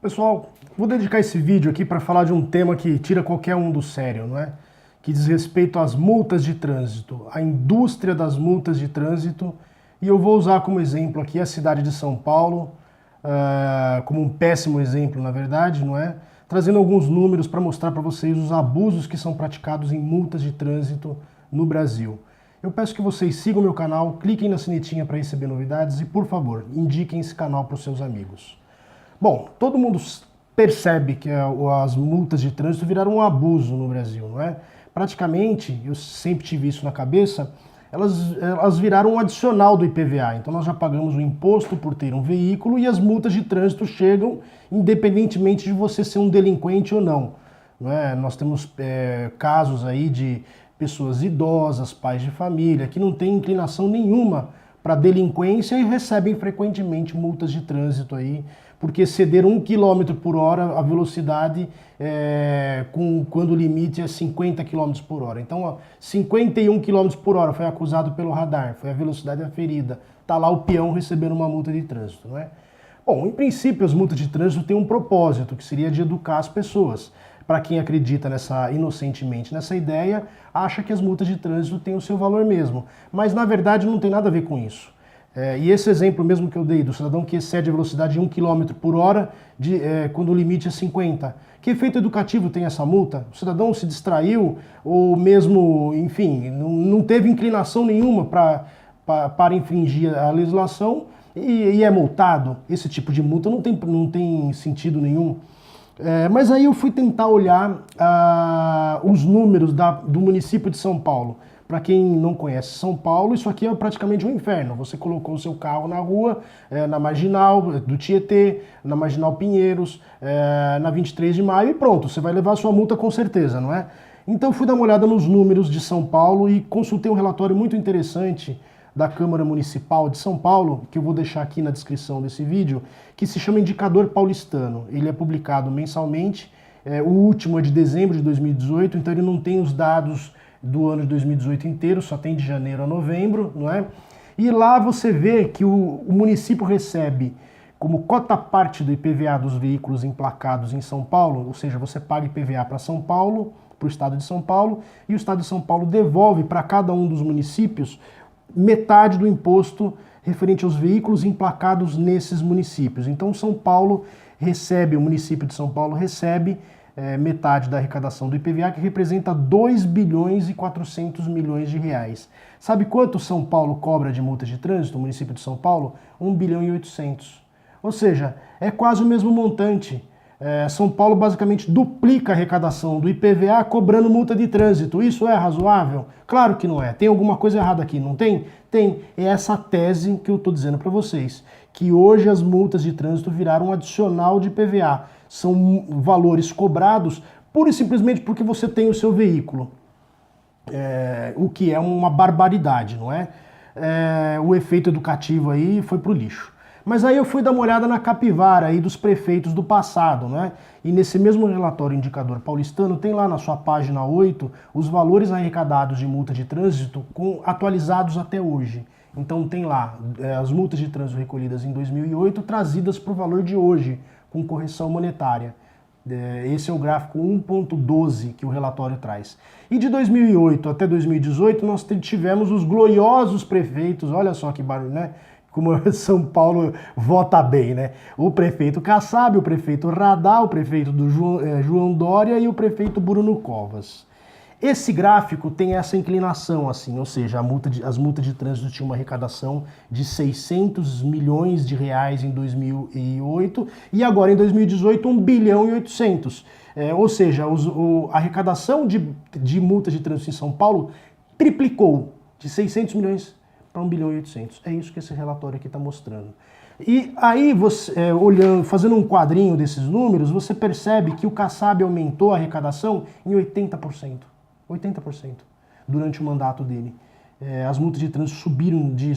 Pessoal, vou dedicar esse vídeo aqui para falar de um tema que tira qualquer um do sério, não é? Que diz respeito às multas de trânsito, à indústria das multas de trânsito, e eu vou usar como exemplo aqui a cidade de São Paulo, como um péssimo exemplo, na verdade, não é? Trazendo alguns números para mostrar para vocês os abusos que são praticados em multas de trânsito no Brasil. Eu peço que vocês sigam meu canal, cliquem na sinetinha para receber novidades e, por favor, indiquem esse canal para os seus amigos. Bom, todo mundo percebe que as multas de trânsito viraram um abuso no Brasil, não é? Praticamente, eu sempre tive isso na cabeça, elas viraram um adicional do IPVA. Então nós já pagamos o imposto por ter um veículo e as multas de trânsito chegam independentemente de você ser um delinquente ou não. Não é? Nós temos casos aí de pessoas idosas, pais de família, que não têm inclinação nenhuma para delinquência e recebem frequentemente multas de trânsito aí, porque excederam 1 km por hora a velocidade quando o limite é 50 km por hora. Então, ó, 51 km por hora foi acusado pelo radar, foi a velocidade aferida. Está lá o peão recebendo uma multa de trânsito, não é? Bom, em princípio as multas de trânsito têm um propósito, que seria de educar as pessoas. Para quem acredita inocentemente nessa ideia, acha que as multas de trânsito têm o seu valor mesmo. Mas na verdade não tem nada a ver com isso. E esse exemplo mesmo que eu dei, do cidadão que excede a velocidade de 1 km por hora quando o limite é 50. Que efeito educativo tem essa multa? O cidadão se distraiu ou mesmo, enfim, não teve inclinação nenhuma para infringir a legislação e é multado. Esse tipo de multa não tem sentido nenhum. Mas aí eu fui tentar olhar os números do município de São Paulo. Para quem não conhece São Paulo, isso aqui é praticamente um inferno. Você colocou o seu carro na rua, na Marginal do Tietê, na Marginal Pinheiros, na 23 de Maio e pronto, você vai levar a sua multa com certeza, não é? Então fui dar uma olhada nos números de São Paulo e consultei um relatório muito interessante da Câmara Municipal de São Paulo, que eu vou deixar aqui na descrição desse vídeo, que se chama Indicador Paulistano. Ele é publicado mensalmente, o último é de dezembro de 2018, então ele não tem os dados do ano de 2018 inteiro, só tem de janeiro a novembro, não é? E lá você vê que o município recebe como cota parte do IPVA dos veículos emplacados em São Paulo, ou seja, você paga IPVA para São Paulo, para o estado de São Paulo, e o estado de São Paulo devolve para cada um dos municípios metade do imposto referente aos veículos emplacados nesses municípios. Então o município de São Paulo recebe metade da arrecadação do IPVA, que representa 2 bilhões e 400 milhões de reais. Sabe quanto São Paulo cobra de multa de trânsito, o município de São Paulo? 1 bilhão e 800. Ou seja, é quase o mesmo montante. São Paulo basicamente duplica a arrecadação do IPVA cobrando multa de trânsito. Isso é razoável? Claro que não é. Tem alguma coisa errada aqui, não tem? Tem. É essa tese que eu estou dizendo para vocês, que hoje as multas de trânsito viraram um adicional de IPVA. São valores cobrados pura e simplesmente porque você tem o seu veículo. O que é uma barbaridade, não é? O efeito educativo aí foi pro lixo. Mas aí eu fui dar uma olhada na capivara aí dos prefeitos do passado, né? E nesse mesmo relatório indicador paulistano, tem lá na sua página 8 os valores arrecadados de multa de trânsito atualizados até hoje. Então tem lá as multas de trânsito recolhidas em 2008 trazidas para o valor de hoje, com correção monetária. Esse é o gráfico 1.12 que o relatório traz. E de 2008 até 2018 nós tivemos os gloriosos prefeitos, olha só que barulho, né? Como São Paulo vota bem, né? O prefeito Kassab, o prefeito Radar, o prefeito do João Dória e o prefeito Bruno Covas. Esse gráfico tem essa inclinação, assim, ou seja, as multas de trânsito tinham uma arrecadação de 600 milhões de reais em 2008 e agora em 2018 1 bilhão e 800. Ou seja, a arrecadação de multas de trânsito em São Paulo triplicou de 600 milhões para 1 bilhão e 800. É isso que esse relatório aqui está mostrando. E aí, você, fazendo um quadrinho desses números, você percebe que o Kassab aumentou a arrecadação em 80%. 80% durante o mandato dele. As multas de trânsito subiram de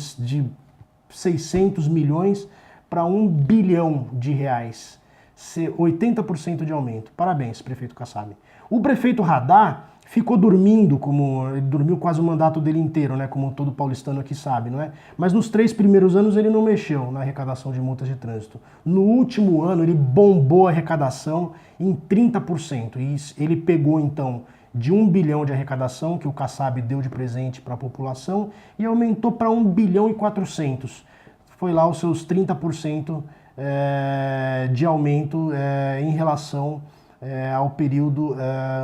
600 milhões para 1 bilhão de reais. 80% de aumento. Parabéns, prefeito Kassab. O prefeito Radar ficou dormindo, como ele dormiu quase o mandato dele inteiro, né, como todo paulistano aqui sabe, não é? Mas nos 3 primeiros anos ele não mexeu na arrecadação de multas de trânsito. No último ano ele bombou a arrecadação em 30%, e ele pegou então de 1 bilhão de arrecadação que o Kassab deu de presente para a população e aumentou para 1 bilhão e 400. Foi lá os seus 30% de aumento em relação ao período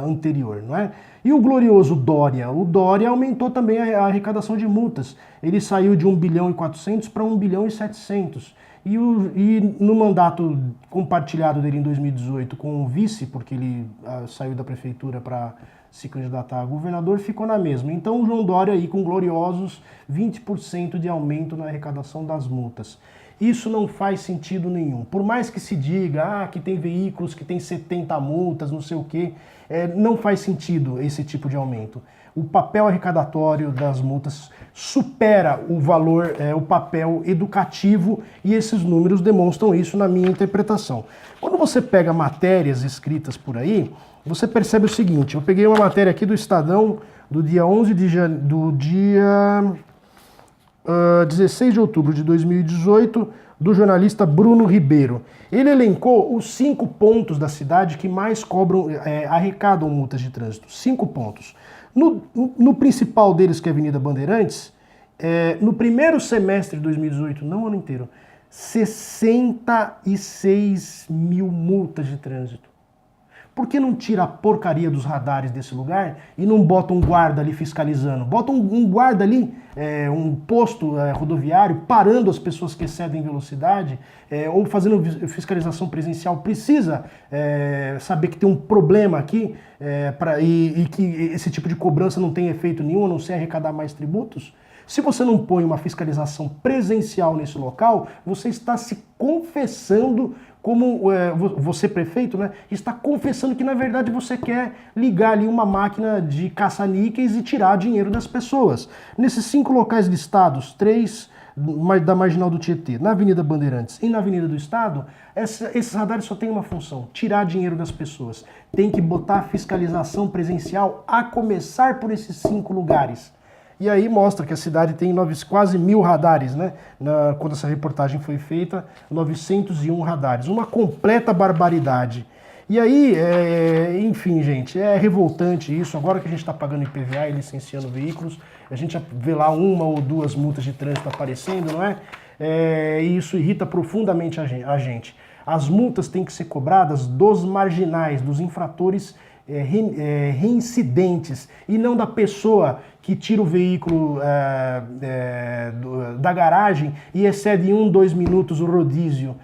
anterior, não é? E o glorioso Dória? O Dória aumentou também a arrecadação de multas. Ele saiu de 1 bilhão e 400 para 1 bilhão e 700. E no mandato compartilhado dele em 2018 com o vice, porque ele saiu da prefeitura para se candidatar a governador, ficou na mesma. Então o João Dória aí com gloriosos 20% de aumento na arrecadação das multas. Isso não faz sentido nenhum. Por mais que se diga que tem veículos que tem 70 multas, não sei o quê, não faz sentido esse tipo de aumento. O papel arrecadatório das multas supera o valor, o papel educativo, e esses números demonstram isso na minha interpretação. Quando você pega matérias escritas por aí, você percebe o seguinte: eu peguei uma matéria aqui do Estadão do dia 16 de outubro de 2018, do jornalista Bruno Ribeiro. Ele elencou os 5 pontos da cidade que mais arrecadam multas de trânsito. 5 pontos. No principal deles, que é a Avenida Bandeirantes, no primeiro semestre de 2018, não o ano inteiro, 66 mil multas de trânsito. Por que não tira a porcaria dos radares desse lugar e não bota um guarda ali fiscalizando? Bota um guarda ali, um posto rodoviário, parando as pessoas que excedem velocidade, ou fazendo fiscalização presencial. Precisa saber que tem um problema aqui e que esse tipo de cobrança não tem efeito nenhum, a não ser arrecadar mais tributos? Se você não põe uma fiscalização presencial nesse local, você está se confessando como você, prefeito, né, está confessando que na verdade você quer ligar ali uma máquina de caça-níqueis e tirar dinheiro das pessoas. Nesses 5 locais listados, 3 da Marginal do Tietê, na Avenida Bandeirantes e na Avenida do Estado, esses radares só têm uma função: tirar dinheiro das pessoas. Tem que botar fiscalização presencial, a começar por esses 5 lugares. E aí mostra que a cidade tem quase 1000 radares, né? Quando essa reportagem foi feita, 901 radares. Uma completa barbaridade. E aí, enfim, gente, é revoltante isso. Agora que a gente está pagando IPVA e licenciando veículos, a gente já vê lá 1 ou 2 multas de trânsito aparecendo, não é? E isso irrita profundamente a gente. As multas têm que ser cobradas dos marginais, dos infratores reincidentes, e não da pessoa que tira o veículo da garagem e excede 1, 2 minutos o rodízio,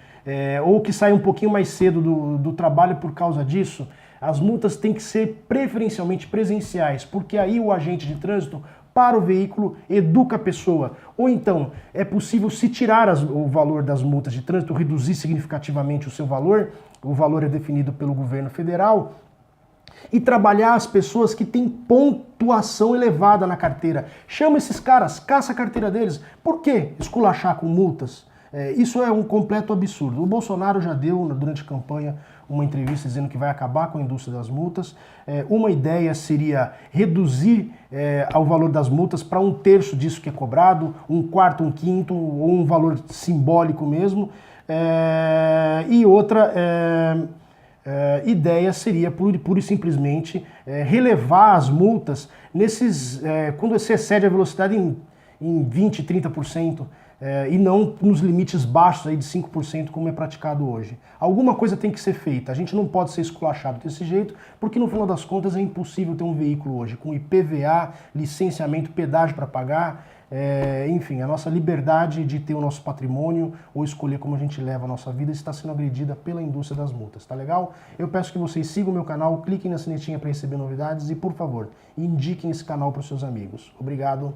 ou que sai um pouquinho mais cedo do trabalho por causa disso. As multas têm que ser preferencialmente presenciais, porque aí o agente de trânsito para o veículo, educa a pessoa. Ou então, é possível se tirar o valor das multas de trânsito, reduzir significativamente o seu valor. O valor é definido pelo governo federal, e trabalhar as pessoas que têm pontuação elevada na carteira. Chama esses caras, caça a carteira deles. Por que esculachar com multas? Isso é um completo absurdo. O Bolsonaro já deu, durante a campanha, uma entrevista dizendo que vai acabar com a indústria das multas. Uma ideia seria reduzir o valor das multas para 1/3 disso que é cobrado, 1/4, 1/5, ou um valor simbólico mesmo. E outra ideia seria pura e simplesmente relevar as multas quando você excede a velocidade em 20%, 30%, e não nos limites baixos aí de 5%, como é praticado hoje. Alguma coisa tem que ser feita. A gente não pode ser esculachado desse jeito, porque no final das contas é impossível ter um veículo hoje com IPVA, licenciamento, pedágio para pagar, enfim, a nossa liberdade de ter o nosso patrimônio ou escolher como a gente leva a nossa vida está sendo agredida pela indústria das multas, tá legal? Eu peço que vocês sigam o meu canal, cliquem na sinetinha para receber novidades e, por favor, indiquem esse canal para os seus amigos. Obrigado.